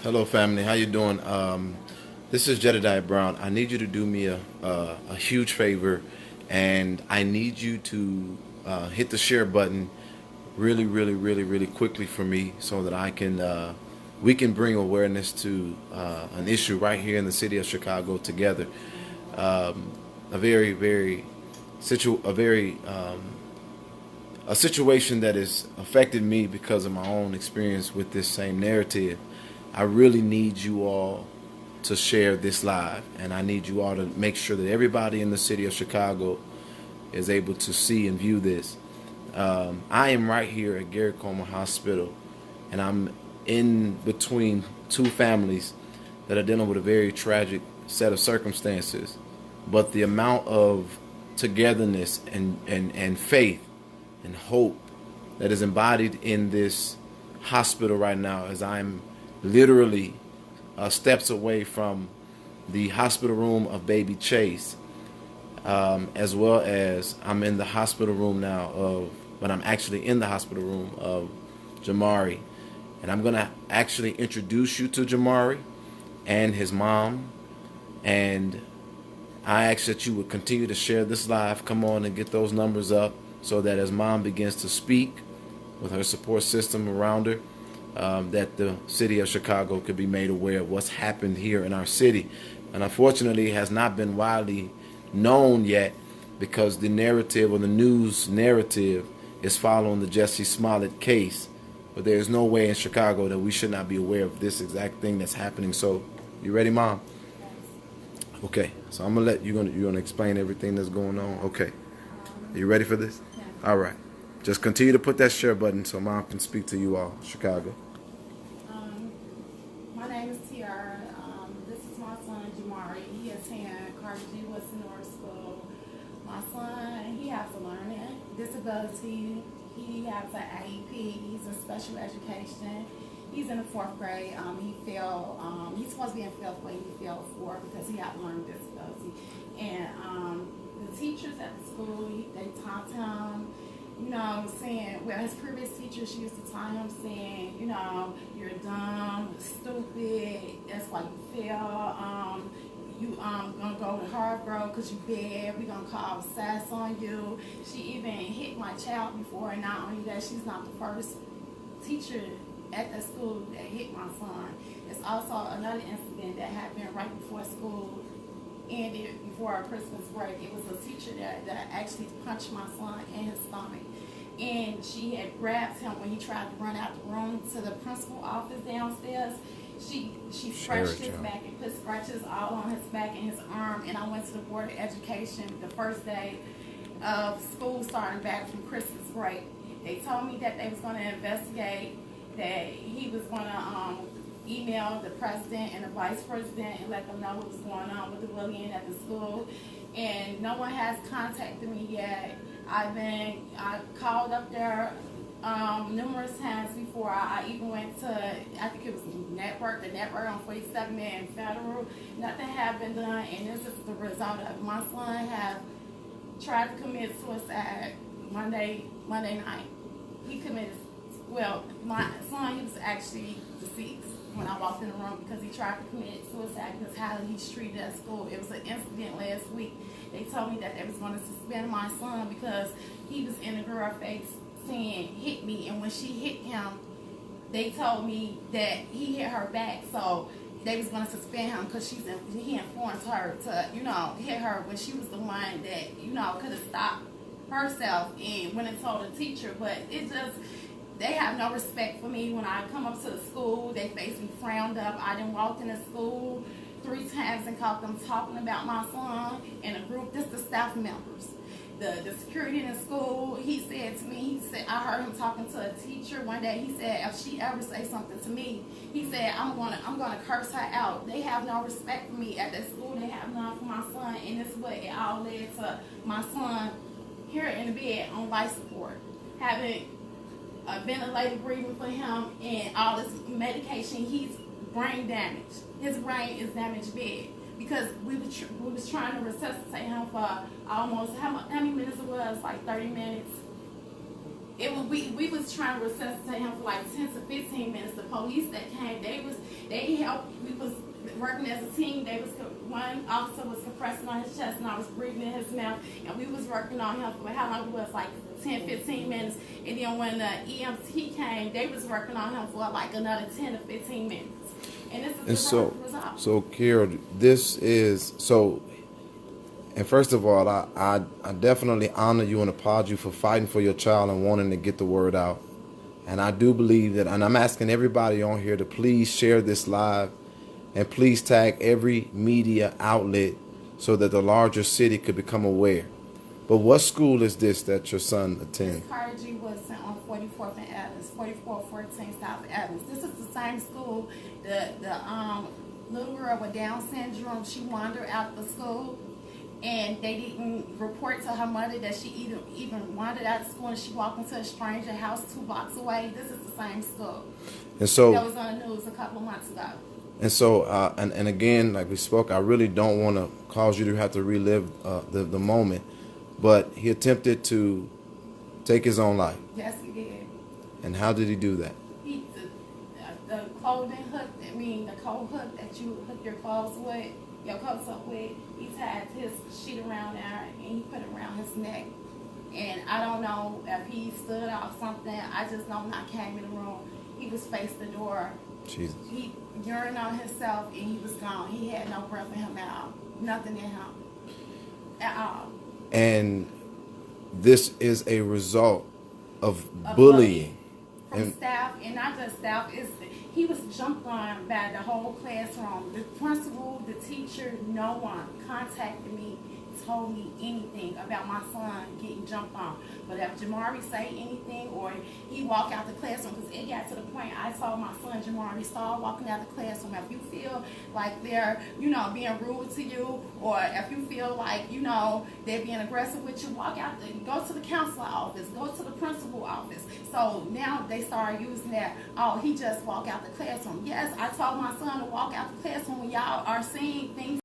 Hello, family. How you doing? This is JEDIAH Brown. I need you to do me a huge favor, and I need you to hit the share button really, really, really, really quickly for me, so that I can we can bring awareness to an issue right here in the city of Chicago together. A very, very a very a situation that has affected me because of my own experience with this same narrative. I really need you all to share this live, and I need you all to make sure that everybody in the city of Chicago is able to see and view this. I am right here at Gary Coleman Hospital, and I'm in between two families that are dealing with a very tragic set of circumstances. But the amount of togetherness and faith and hope that is embodied in this hospital right now, as I'm literally steps away from the hospital room of baby Chase, as well as I'm in the hospital room now but I'm actually in the hospital room of Jamari. And I'm going to actually introduce you to Jamari and his mom. And I ask that you would continue to share this live. Come on and get those numbers up so that as mom begins to speak with her support system around her, that the city of Chicago could be made aware of what's happened here in our city. And unfortunately, it has not been widely known yet because the narrative, or the news narrative, is following the Jesse Smollett case. But there's no way in Chicago that we should not be aware of this exact thing that's happening. So, you ready, Mom? Okay. So I'm gonna let you're gonna explain everything that's going on. Okay. Are you ready for this? Yeah. All right. Just continue to put that share button so Mom can speak to you all, Chicago. My name is Tiara. This is my son, Jamari. He attends Carter G. Wilson North School. My son, he has a learning disability. He has an AEP. He's in special education. He's in the fourth grade. He failed. He's supposed to be in fifth grade. He failed fourth because he had a learning disability. And the teachers at the school, they taught him, saying, well, his previous teacher, she used to taunt him saying, you're dumb, stupid, that's why you fail. You gonna go to Harvard because you bad. We gonna call sass on you. She even hit my child before, and not only that, she's not the first teacher at the school that hit my son. It's also another incident that happened right before school ended, before our Christmas break. It was a teacher that actually punched my son in his stomach. And she had grabbed him when he tried to run out the room to the principal office downstairs. She scratched his back and put scratches all on his back and his arm. And I went to the Board of Education the first day of school starting back from Christmas break. They told me that they was going to investigate, that he was going to email the president and the vice president and let them know what was going on with the bullying at the school. And no one has contacted me yet. I called up there numerous times before. I even went to, I think it was the network on 47 and Federal. Nothing had been done, and this is the result of it. My son have tried to commit suicide Monday night. He committed, well, my son, he was actually deceased when I walked in the room because he tried to commit suicide because how he's treated at school. It was an incident last week. They told me that they was going to suspend my son because he was in the girl face saying, hit me. And when she hit him, they told me that he hit her back. So they was going to suspend him because he influenced her to, hit her when she was the one that, could have stopped herself and went and told the teacher. But it just, they have no respect for me. When I come up to the school, they face me frowned up. I done walked in the school 3 times and caught them talking about my son in a group. This the staff members. The security in the school, he said to me, I heard him talking to a teacher one day. He said, if she ever say something to me, he said, I'm gonna curse her out. They have no respect for me at that school. They have none for my son, and this is what it all led to my son here in the bed on life support, having a ventilator breathing for him and all this medication. He's brain damaged. His brain is damaged bad because we was trying to resuscitate him for almost how many minutes it was, like 30 minutes. We we was trying to resuscitate him for like 10 to 15 minutes. The police that came, they helped. We was working as a team. One officer was compressing on his chest and I was breathing in his mouth, and we was working on him for how long it was, like 10, 15 minutes. And then when the EMT came, they was working on him for like another 10 to 15 minutes. And this is the result. So Carol, this is so. And first of all, I definitely honor you and applaud you for fighting for your child and wanting to get the word out. And I do believe that, and I'm asking everybody on here to please share this live and please tag every media outlet so that the larger city could become aware. But what school is this that your son attends? It's Carter G. Woodson on 44th and Adams, 4414 South Adams. This is the same school. The little girl with Down syndrome, she wandered out the school, and they didn't report to her mother that she even wandered out of school, and she walked into a stranger house 2 blocks away. This is the same school. And so that was on the news a couple of months ago. And so, and again, like we spoke, I really don't want to cause you to have to relive the moment, but he attempted to take his own life. Yes, he did. And how did he do that? The clothing hook, the coat hook that you hook your clothes up with, he tied his sheet around there and he put it around his neck. And I don't know if he stood off something. I just know when I came in the room, he was facing the door. Jesus. He urinated on himself and he was gone. He had no breath in him at all. Nothing in him at all. And this is a result of bullying. From staff, and not just staff. He was jumped on by the whole classroom. The principal, the teacher, no one contacted me, told me anything about my son getting jumped on. But if Jamari say anything or he walk out the classroom, because it got to the point I saw my son Jamari start walking out the classroom. If you feel like they're, being rude to you, or if you feel like, they're being aggressive with you, walk out, go to the counselor office, go to the principal office. So now they start using that, oh, he just walked out the classroom. Yes, I told my son to walk out the classroom when y'all are seeing things